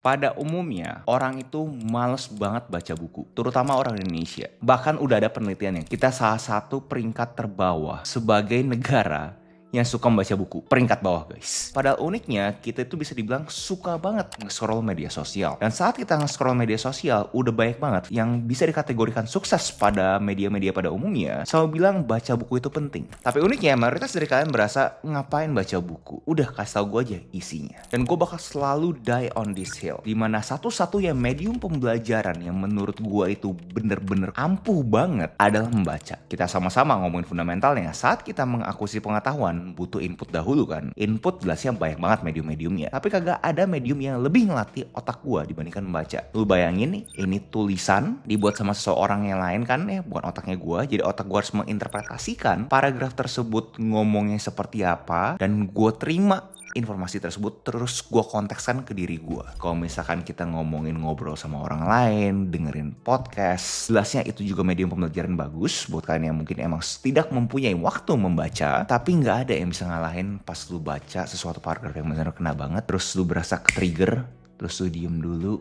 Pada umumnya, orang itu males banget baca buku, terutama orang Indonesia. Bahkan udah ada penelitiannya, kita salah satu peringkat terbawah sebagai negara yang suka membaca buku. Peringkat bawah, guys. Padahal uniknya, kita itu bisa dibilang suka banget nge-scroll media sosial. Dan saat kita nge-scroll media sosial, udah banyak banget yang bisa dikategorikan sukses pada media-media pada umumnya selalu bilang baca buku itu penting. Tapi uniknya, mayoritas dari kalian berasa ngapain baca buku? Udah, kasih tau gue aja isinya. Dan gue bakal selalu die on this hill. Dimana satu-satunya medium pembelajaran yang menurut gue itu bener-bener ampuh banget adalah membaca. Kita sama-sama ngomongin fundamentalnya. Saat kita mengakuisisi pengetahuan, butuh input dahulu kan. Input jelasnya banyak banget medium-mediumnya. Tapi kagak ada medium yang lebih ngelatih otak gua dibandingkan membaca. Lu bayangin nih, ini tulisan dibuat sama seseorang yang lain kan ya, bukan otaknya gua. Jadi otak gua harus menginterpretasikan paragraf tersebut ngomongnya seperti apa, dan gua terima informasi tersebut terus gue kontekskan ke diri gue. Kalau misalkan kita ngomongin ngobrol sama orang lain, dengerin podcast, jelasnya itu juga medium pembelajaran bagus buat kalian yang mungkin emang tidak mempunyai waktu membaca, tapi nggak ada yang bisa ngalahin pas lu baca sesuatu paragraf yang benar-benar kena banget, terus lu berasa ke-trigger, terus lu diem dulu,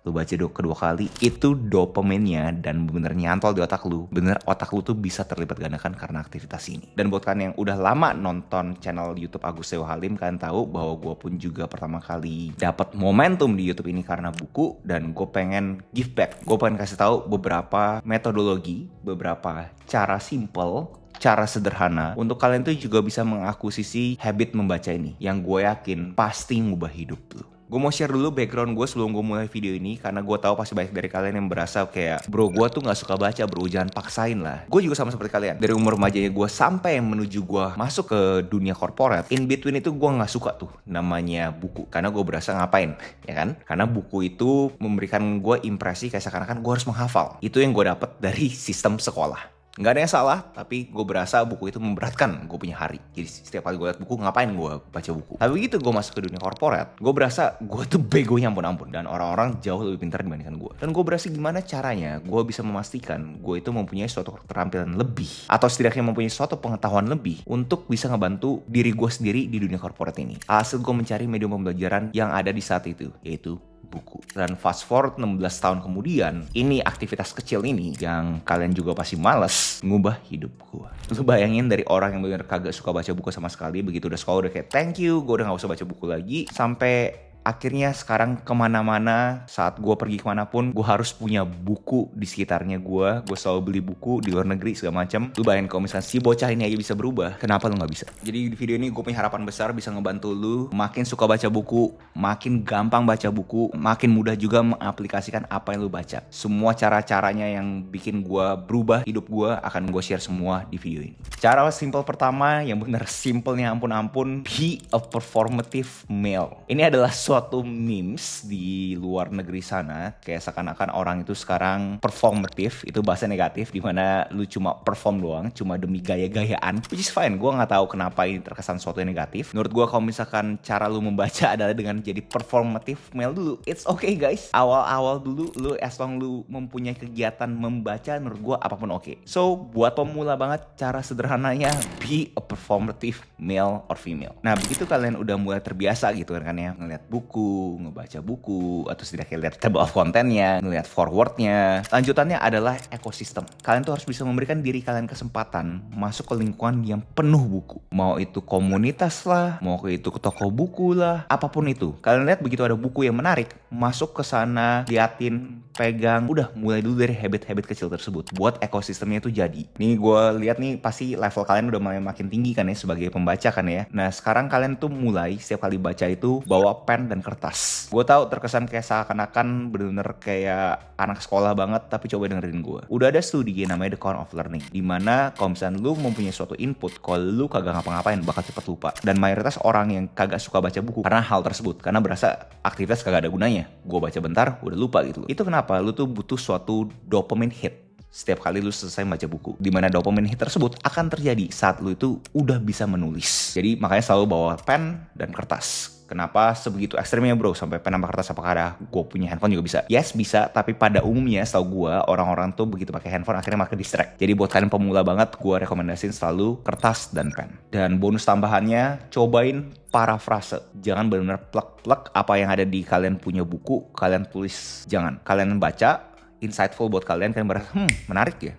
lu baca kedua kali, itu dopaminnya dan bener nyantol di otak lu. Bener otak lu tuh bisa terlibat gandakan karena aktivitas ini. Dan buat kalian yang udah lama nonton channel YouTube Agus Sewo Halim, kalian tahu bahwa gue pun juga pertama kali dapat momentum di YouTube ini karena buku, dan gue pengen give back. Gue pengen kasih tahu beberapa metodologi, beberapa cara simple, cara sederhana untuk kalian tuh juga bisa mengakuisisi habit membaca ini, yang gue yakin pasti ngubah hidup lu. Gue mau share dulu background gue sebelum gue mulai video ini, karena gue tahu pasti banyak dari kalian yang berasa kayak, bro gue tuh gak suka baca bro, jangan paksain lah. Gue juga sama seperti kalian. Dari umur remajanya gue sampai menuju gue masuk ke dunia corporate, in between itu gue gak suka tuh namanya buku, karena gue berasa ngapain, ya kan? Karena buku itu memberikan gue impresi kayak seakan-akan gue harus menghafal. Itu yang gue dapet dari sistem sekolah. Nggak ada yang salah, tapi gue berasa buku itu memberatkan gue punya hari. Jadi setiap kali gue liat buku, ngapain gue baca buku. Tapi begitu gue masuk ke dunia korporat, gue berasa gue tuh begonya ampun-ampun, dan orang-orang jauh lebih pintar dibandingkan gue. Dan gue berasa gimana caranya gue bisa memastikan gue itu mempunyai suatu keterampilan lebih, atau setidaknya mempunyai suatu pengetahuan lebih untuk bisa ngebantu diri gue sendiri di dunia korporat ini. Hasil gue mencari medium pembelajaran yang ada di saat itu, yaitu buku. Dan fast forward 16 tahun kemudian, ini aktivitas kecil ini yang kalian juga pasti males, ngubah hidup gue. Lu bayangin dari orang yang bener kagak suka baca buku sama sekali, begitu udah sekolah udah kayak thank you, gue udah gak usah baca buku lagi, sampai akhirnya sekarang kemana-mana, saat gue pergi kemanapun, gue harus punya buku di sekitarnya gue. Gue selalu beli buku di luar negeri segala macam. Lu bayangin kalau misalnya si bocah ini aja bisa berubah, kenapa lu gak bisa? Jadi di video ini gue punya harapan besar bisa ngebantu lu makin suka baca buku, makin gampang baca buku, makin mudah juga mengaplikasikan apa yang lu baca. Semua cara-caranya yang bikin gue berubah hidup gue akan gue share semua di video ini. Cara simple pertama, yang bener simpelnya ampun-ampun, be a performative male. Ini adalah suatu memes di luar negeri sana, kayak seakan-akan orang itu sekarang performative, itu bahasa negatif, dimana lu cuma perform doang, cuma demi gaya-gayaan, which is fine. Gue nggak tahu kenapa ini terkesan sesuatu yang negatif. Menurut gue kalau misalkan cara lu membaca adalah dengan jadi performative male dulu, it's okay guys. Awal-awal dulu lu, as long lu mempunyai kegiatan membaca, menurut gue apapun oke. So buat pemula banget, cara sederhananya be a performative male or female. Nah begitu kalian udah mulai terbiasa gitu kan ya, ngeliat buku, ngebaca buku, atau setidaknya lihat table of contentnya, ngelihat forwardnya. Lanjutannya adalah ekosistem. Kalian tuh harus bisa memberikan diri kalian kesempatan masuk ke lingkungan yang penuh buku. Mau itu komunitas lah, mau itu ke toko buku lah, apapun itu. Kalian lihat begitu ada buku yang menarik, masuk ke sana, liatin, pegang, udah mulai dulu dari habit-habit kecil tersebut. Buat ekosistemnya itu jadi. Nih gue lihat nih pasti level kalian udah mulai makin tinggi kan ya sebagai pembaca kan ya. Nah sekarang kalian tuh mulai setiap kali baca itu bawa pen dan kertas. Gue tahu terkesan kayak seakan-akan bener-bener kayak anak sekolah banget, tapi coba dengerin gue. Udah ada studi namanya The Count of Learning, dimana kalau misalnya lu mempunyai suatu input, kalau lu kagak ngapa-ngapain bakal cepet lupa. Dan mayoritas orang yang kagak suka baca buku karena hal tersebut, karena berasa aktivitas kagak ada gunanya. Gue baca bentar, udah lupa gitu. Itu kenapa? Lu tuh butuh suatu dopamine hit setiap kali lu selesai baca buku, dimana dopamine hit tersebut akan terjadi saat lu itu udah bisa menulis. Jadi makanya selalu bawa pen dan kertas. Kenapa sebegitu ekstrimnya bro? Sampai pen sama kertas apakah gue punya handphone juga bisa? Yes bisa, tapi pada umumnya setahu gue orang-orang tuh begitu pakai handphone akhirnya makin distract. Jadi buat kalian pemula banget, gue rekomendasiin selalu kertas dan pen. Dan bonus tambahannya, cobain parafrase. Jangan benar-benar plek-plek apa yang ada di kalian punya buku, kalian tulis. Jangan. Kalian baca, insightful buat kalian merasa, menarik ya.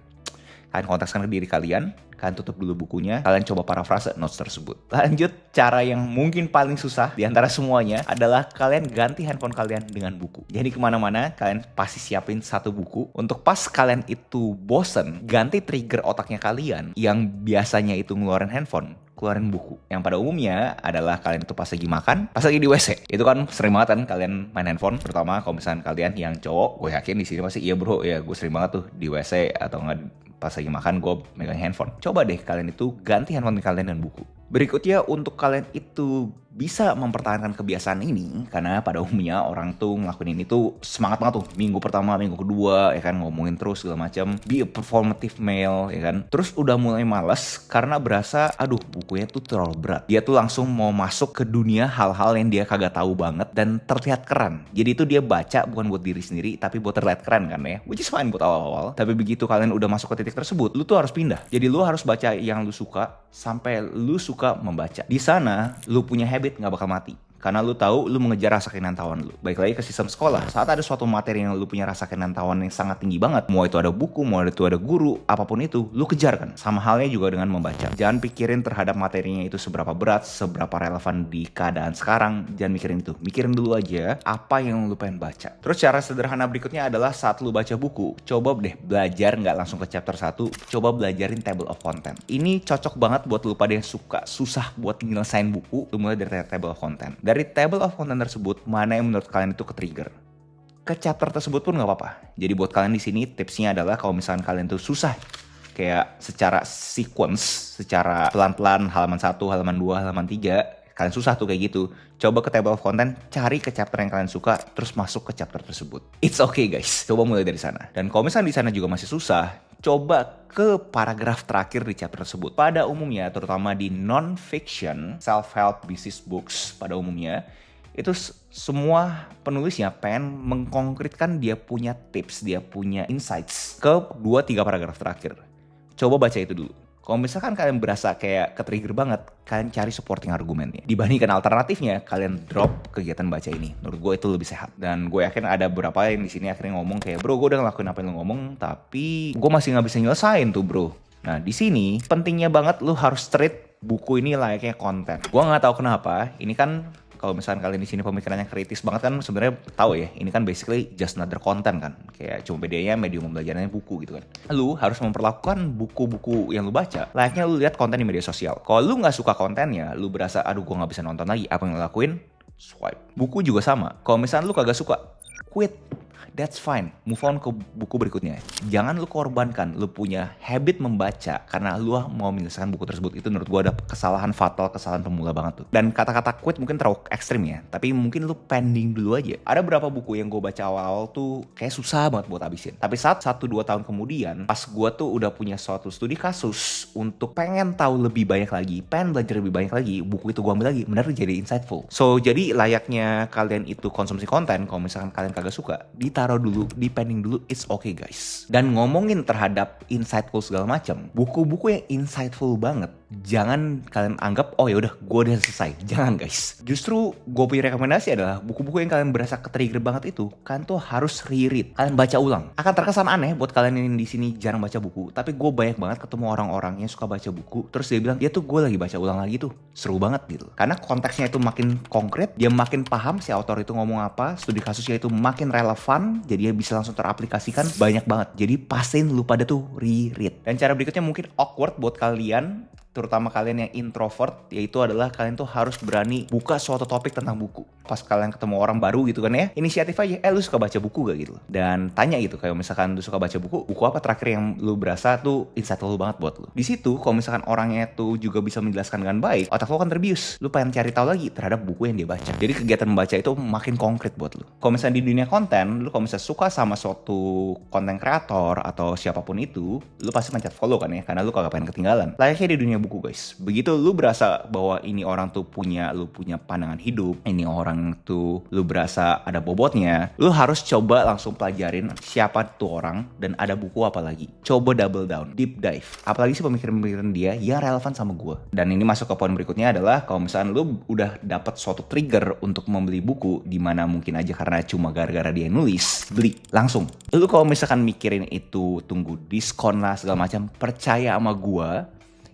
Kalian kontekskan ke diri kalian tutup dulu bukunya, kalian coba parafrase notes tersebut. Lanjut, cara yang mungkin paling susah di antara semuanya adalah kalian ganti handphone kalian dengan buku. Jadi kemana-mana, kalian pasti siapin satu buku. Untuk pas kalian itu bosen, ganti trigger otaknya kalian yang biasanya itu ngeluarin handphone, keluarin buku. Yang pada umumnya adalah kalian itu pas lagi makan, pas lagi di WC. Itu kan sering banget kan kalian main handphone, terutama kalau misalnya kalian yang cowok, gue yakin di sini pasti iya bro, ya gue sering banget tuh di WC atau enggak pas lagi makan gue megang handphone. Coba deh kalian itu ganti handphone kalian dengan buku. Berikutnya untuk kalian itu bisa mempertahankan kebiasaan ini, karena pada umumnya orang tuh ngelakuin ini tuh semangat banget tuh. Minggu pertama, minggu kedua, ya kan, ngomongin terus segala macam, be a performative male, ya kan. Terus udah mulai malas karena berasa, aduh bukunya tuh terlalu berat. Dia tuh langsung mau masuk ke dunia hal-hal yang dia kagak tahu banget dan terlihat keren. Jadi itu dia baca bukan buat diri sendiri, tapi buat terlihat keren kan ya. Which is fine buat awal-awal. Tapi begitu kalian udah masuk ke titik tersebut, lu tuh harus pindah. Jadi lu harus baca yang lu suka sampai lu suka membaca. Di sana lu punya habit nggak bakal mati. Karena lu tahu lu mengejar rasa kinantauan lu. Baik lagi ke sistem sekolah. Saat ada suatu materi yang lu punya rasa kinantauan yang sangat tinggi banget, mau itu ada buku, mau itu ada guru, apapun itu, lu kejar kan. Sama halnya juga dengan membaca. Jangan pikirin terhadap materinya itu seberapa berat, seberapa relevan di keadaan sekarang. Jangan mikirin itu. Mikirin dulu aja apa yang lu pengen baca. Terus cara sederhana berikutnya adalah saat lu baca buku, coba deh belajar nggak langsung ke chapter 1, coba belajarin table of content. Ini cocok banget buat lu pada yang suka susah buat nyelesain buku. Lu mulai dari table of content. Dari table of content tersebut, mana yang menurut kalian itu ke-trigger? Ke chapter tersebut pun nggak apa-apa. Jadi buat kalian di sini tipsnya adalah kalau misalkan kalian tuh susah kayak secara sequence, secara pelan-pelan halaman 1, halaman 2, halaman 3, kalian susah tuh kayak gitu. Coba ke table of content, cari ke chapter yang kalian suka, terus masuk ke chapter tersebut. It's okay guys. Coba mulai dari sana. Dan kalau misalnya di sana juga masih susah, coba ke paragraf terakhir di chapter tersebut. Pada umumnya, terutama di non-fiction, self-help business books pada umumnya, itu semua penulisnya pengen mengkonkretkan dia punya tips, dia punya insights ke 2-3 paragraf terakhir. Coba baca itu dulu. Kalau misalkan kalian berasa kayak ke-trigger banget, kalian cari supporting argumennya. Dibandingkan alternatifnya, kalian drop kegiatan baca ini. Menurut gue itu lebih sehat. Dan gue yakin ada beberapa yang di sini akhirnya ngomong kayak, bro, gue udah ngelakuin apa yang lo ngomong, tapi gue masih nggak bisa nyelesain tuh, bro. Nah, di sini pentingnya banget lu harus treat buku ini layaknya konten. Gue nggak tahu kenapa. Ini kan kalau misalkan kalian di sini pemikirannya kritis banget kan, sebenarnya tahu ya, ini kan basically just another content kan. Kayak cuma bedanya medium pembelajarannya buku gitu kan. Lu harus memperlakukan buku-buku yang lu baca layaknya lu lihat konten di media sosial. Kalau lu nggak suka kontennya, lu berasa aduh gue nggak bisa nonton lagi, apa yang lu lakuin? Swipe. Buku juga sama. Kalau misalkan lu kagak suka, quit. That's fine. Move on ke buku berikutnya. Jangan lu korbankan lu punya habit membaca karena lu mau menyelesaikan buku tersebut. Itu menurut gue ada kesalahan fatal, kesalahan pemula banget tuh. Dan kata-kata quit mungkin terlalu ekstrim ya, tapi mungkin lu pending dulu aja. Ada beberapa buku yang gue baca awal-awal tuh kayak susah banget buat habisin. Tapi saat 1-2 tahun kemudian, pas gue tuh udah punya suatu studi kasus untuk pengen tahu lebih banyak lagi, pengen belajar lebih banyak lagi, buku itu gue ambil lagi, bener jadi insightful. So, jadi layaknya kalian itu konsumsi konten, kalau misalkan kalian kagak suka, ditaruh dulu, dipending dulu, it's okay guys. Dan ngomongin terhadap insightful segala macam, buku-buku yang insightful banget, jangan kalian anggap oh ya udah gue udah selesai. Jangan guys. Justru gue punya rekomendasi adalah buku-buku yang kalian berasa ke-trigger banget itu, kalian tuh harus reread, kalian baca ulang. Akan terkesan aneh buat kalian yang di sini jarang baca buku, tapi gue banyak banget ketemu orang-orang yang suka baca buku, terus dia bilang dia tuh gue lagi baca ulang lagi tuh, seru banget gitu. Karena konteksnya itu makin konkret, dia makin paham si author itu ngomong apa, studi kasusnya itu makin relevan, jadi dia bisa langsung teraplikasikan banyak banget. Jadi pastiin lu pada tuh reread. Dan cara berikutnya mungkin awkward buat kalian, terutama kalian yang introvert, yaitu adalah kalian tuh harus berani buka suatu topik tentang buku. Pas kalian ketemu orang baru gitu kan ya, inisiatif aja, lu suka baca buku gak gitu? Dan tanya gitu, kayak misalkan lu suka baca buku apa terakhir yang lu berasa tuh insightful banget buat lu? Di situ, kalau misalkan orangnya tuh juga bisa menjelaskan dengan baik, otak lu kan terbius. Lu pengen cari tahu lagi terhadap buku yang dia baca. Jadi kegiatan membaca itu makin konkret buat lu. Kalau misalnya di dunia konten, lu kalau misalnya suka sama suatu konten kreator atau siapapun itu, lu pasti mencet follow kan ya, karena lu kagak pengen ketinggalan. Layaknya di dunia buku guys. Begitu lu berasa bahwa ini orang tuh lu punya pandangan hidup, ini orang tuh lu berasa ada bobotnya, lu harus coba langsung pelajarin siapa tuh orang dan ada buku apa lagi. Coba double down, deep dive. Apalagi sih pemikiran-pemikiran dia yang relevan sama gue. Dan ini masuk ke poin berikutnya adalah kalau misalnya lu udah dapat suatu trigger untuk membeli buku, dimana mungkin aja karena cuma gara-gara dia nulis, beli langsung. Lu kalau misalkan mikirin itu tunggu diskon lah segala macam, percaya sama gua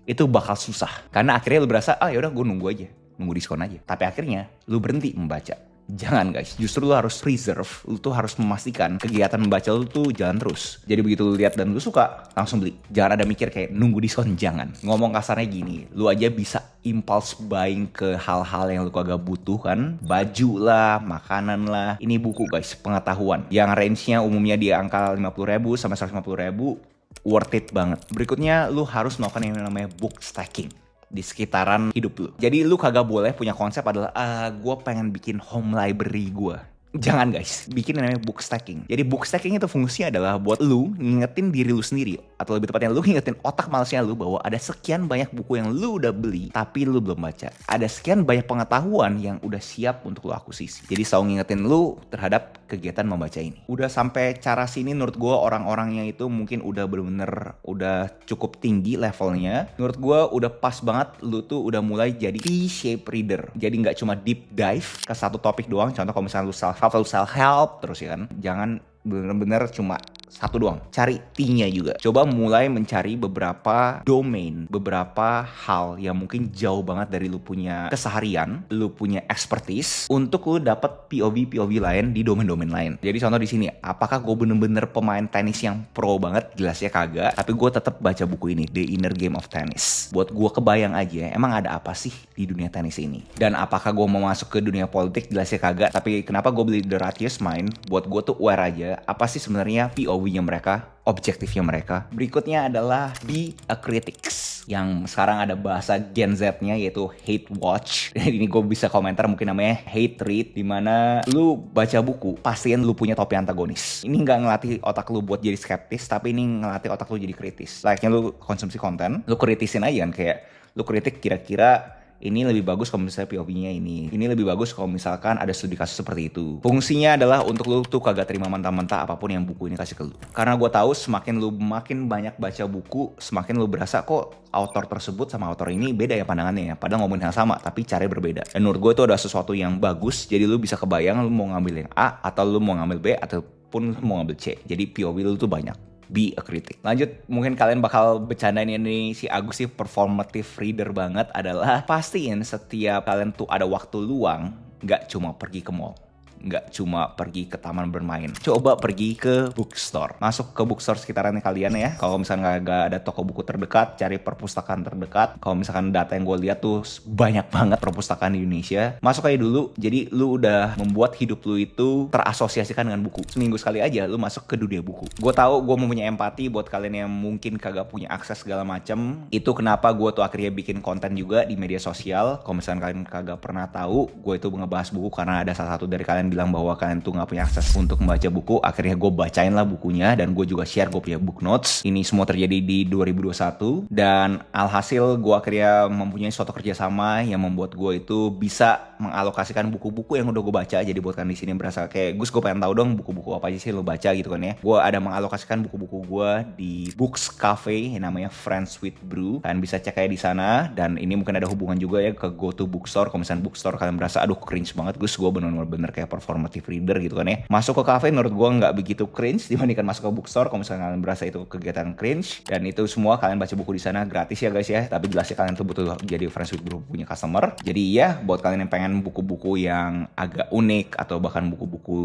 itu bakal susah. Karena akhirnya lu berasa yaudah gue nunggu aja, nunggu diskon aja. Tapi akhirnya lu berhenti membaca. Jangan guys, justru lu harus preserve, lu tuh harus memastikan kegiatan membaca lu tuh jalan terus. Jadi begitu lu lihat dan lu suka, langsung beli. Jangan ada mikir kayak nunggu diskon, jangan. Ngomong kasarnya gini, lu aja bisa impulse buying ke hal-hal yang lu kagak butuh kan. Baju lah, makanan lah. Ini buku guys, pengetahuan. Yang range-nya umumnya di angka 50.000 sampai 150.000, worth it banget. Berikutnya, lu harus melakukan yang namanya book stacking di sekitaran hidup lu. Jadi lu kagak boleh punya konsep adalah gue pengen bikin home library gue. Jangan guys, bikin yang namanya book stacking. Jadi book stacking itu fungsinya adalah buat lu ngingetin diri lu sendiri, atau lebih tepatnya lu ngingetin otak malasnya lu bahwa ada sekian banyak buku yang lu udah beli tapi lu belum baca. Ada sekian banyak pengetahuan yang udah siap untuk lu akuisisi. Jadi selalu ngingetin lu terhadap kegiatan membaca ini. Udah sampai cara sini menurut gue orang-orangnya itu mungkin udah bener-bener udah cukup tinggi levelnya. Menurut gue udah pas banget lu tuh udah mulai jadi T-shape reader. Jadi nggak cuma deep dive ke satu topik doang. Contoh kalau misalnya lu self-help terus ya kan. Jangan bener-bener cuma satu doang. Cari T-nya juga. Coba mulai mencari beberapa domain, beberapa hal yang mungkin jauh banget dari lu punya keseharian, lu punya expertise, untuk lu dapat POV lain di domain-domain lain. Jadi contoh di sini, apakah gue bener-bener pemain tenis yang pro banget? Jelasnya kagak. Tapi gue tetap baca buku ini, The Inner Game of Tennis. Buat gue kebayang aja, emang ada apa sih di dunia tenis ini? Dan apakah gue mau masuk ke dunia politik? Jelasnya kagak. Tapi kenapa gue beli The Righteous Mind? Buat gue tuh aware aja, apa sih sebenarnya POV-nya mereka, objektifnya mereka. Berikutnya adalah Be a Critics, yang sekarang ada bahasa Gen Z-nya yaitu Hate Watch. Ini gue bisa komentar mungkin namanya Hate Read, dimana lu baca buku, pastiin lu punya topi antagonis. Ini nggak ngelatih otak lu buat jadi skeptis, tapi ini ngelatih otak lu jadi kritis. Layaknya lu konsumsi konten, lu kritisin aja kan, kayak lu kritik kira-kira ini lebih bagus kalau misalnya POV-nya ini lebih bagus kalau misalkan ada studi kasus seperti itu. Fungsinya adalah untuk lu tuh kagak terima mentah-mentah apapun yang buku ini kasih ke lu. Karena gue tahu semakin lu makin banyak baca buku, semakin lu berasa kok author tersebut sama author ini beda ya pandangannya ya. Padahal ngomongin yang sama, tapi caranya berbeda. Dan menurut gue itu ada sesuatu yang bagus, jadi lu bisa kebayang lu mau ngambil yang A, atau lu mau ngambil B, ataupun lu mau ngambil C. Jadi POV lu tuh banyak. Be a critic. Lanjut, mungkin kalian bakal bercandain ini si Agus sih performative reader banget, adalah pastiin setiap kalian tuh ada waktu luang, gak cuma pergi ke mall, nggak cuma pergi ke taman bermain. Coba pergi ke bookstore. Masuk ke bookstore sekitarannya kalian ya. Kalau misalkan nggak ada toko buku terdekat, cari perpustakaan terdekat. Kalau misalkan data yang gue lihat tuh banyak banget perpustakaan di Indonesia. Masuk aja dulu. Jadi lu udah membuat hidup lu itu terasosiasikan dengan buku. Seminggu sekali aja lu masuk ke dunia buku. Gue tahu gue mempunyai empati buat kalian yang mungkin kagak punya akses segala macam. Itu kenapa gue tuh akhirnya bikin konten juga di media sosial. Kalau misalkan kalian kagak pernah tahu, gue itu ngebahas buku karena ada salah satu dari kalian bilang bahwa kalian tuh gak punya akses untuk membaca buku. Akhirnya gue bacain lah bukunya, dan gue juga share gue punya book notes. Ini semua terjadi di 2021, dan alhasil gue akhirnya mempunyai suatu kerjasama yang membuat gue itu bisa mengalokasikan buku-buku yang udah gue baca. Jadi buat kalian di sini berasa kayak Gus, gue pengen tahu dong buku-buku apa aja sih lo baca gitu kan ya. Gue ada mengalokasikan buku-buku gue di Books Cafe yang namanya Friends with Brew. Kalian bisa cek aja di sana, dan ini mungkin ada hubungan juga ya ke Go to Bookstore. Kalau misalnya bookstore kalian berasa aduh cringe banget Gus, gue bener-bener kayak performative reader gitu kan ya. Masuk ke cafe menurut gue nggak begitu cringe dibandingkan masuk ke bookstore. Kalau misalnya kalian berasa itu kegiatan cringe, dan itu semua kalian baca buku di sana gratis ya guys ya. Tapi jelasnya kalian tuh butuh jadi Friends with Brew punya customer. Jadi ya buat kalian yang pengen buku-buku yang agak unik, atau bahkan buku-buku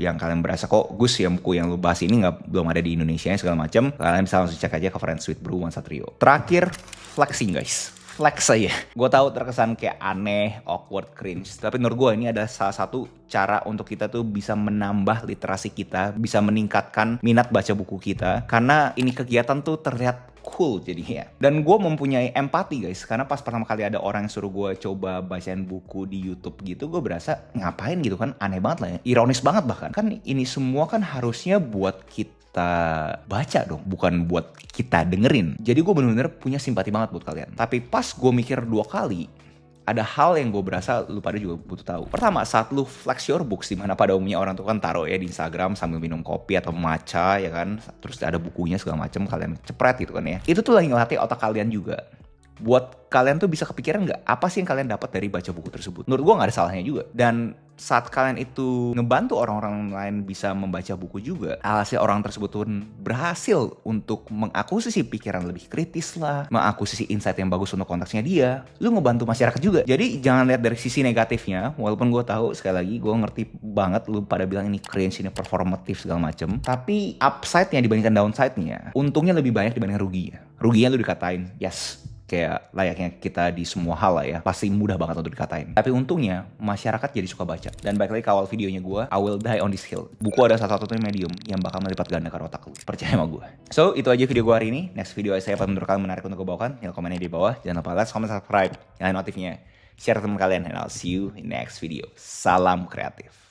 yang kalian berasa kok Gus yang buku yang lu bahas ini belum ada di Indonesia segala macam, kalian bisa langsung cek aja ke Friends with Brew One Satrio. Terakhir, flexing guys. Flex aja. Gue tahu terkesan kayak aneh, awkward, cringe. Tapi menurut gue ini adalah salah satu cara untuk kita tuh bisa menambah literasi kita, bisa meningkatkan minat baca buku kita. Karena ini kegiatan tuh terlihat cool jadinya. Dan gue mempunyai empati guys, karena pas pertama kali ada orang yang suruh gue coba bacain buku di YouTube gitu, gue berasa ngapain gitu kan, aneh banget lah ya, ironis banget bahkan. Kan ini semua kan harusnya buat kita baca dong, bukan buat kita dengerin. Jadi gue bener-bener punya simpati banget buat kalian. Tapi pas gue mikir 2 kali, ada hal yang gue berasa lu pada juga butuh tahu. Pertama, saat lu flex your books, dimana pada umumnya orang tuh kan taruh ya di Instagram sambil minum kopi atau matcha ya kan, terus ada bukunya segala macem, kalian cepret gitu kan ya. Itu tuh lagi ngelatih otak kalian juga. Buat kalian tuh bisa kepikiran nggak apa sih yang kalian dapat dari baca buku tersebut. Menurut gue nggak ada salahnya juga. Dan saat kalian itu ngebantu orang-orang lain bisa membaca buku juga, alhasil orang tersebut pun berhasil untuk mengakuisisi pikiran lebih kritis lah, mengakuisisi insight yang bagus untuk konteksnya dia, lu ngebantu masyarakat juga. Jadi jangan lihat dari sisi negatifnya, walaupun gue tahu sekali lagi gue ngerti banget lu pada bilang ini cringe, ini performatif segala macem, tapi upside-nya dibandingkan downside-nya, untungnya lebih banyak dibanding ruginya. Ruginya lu dikatain, yes, kayak layaknya kita di semua hal lah ya, pasti mudah banget untuk dikatain. Tapi untungnya masyarakat jadi suka baca. Dan balik lagi ke awal videonya gue, I will die on this hill. Buku ada satu-satunya medium yang bakal melipat gandakan otak lu, percaya sama gue. So itu aja video gue hari ini. Next video saya apa menurut kalian menarik untuk gue bawakan, tinggal komennya di bawah. Jangan lupa like, comment, subscribe, nyalain notifnya, share ke teman kalian, and I'll see you in next video. Salam kreatif.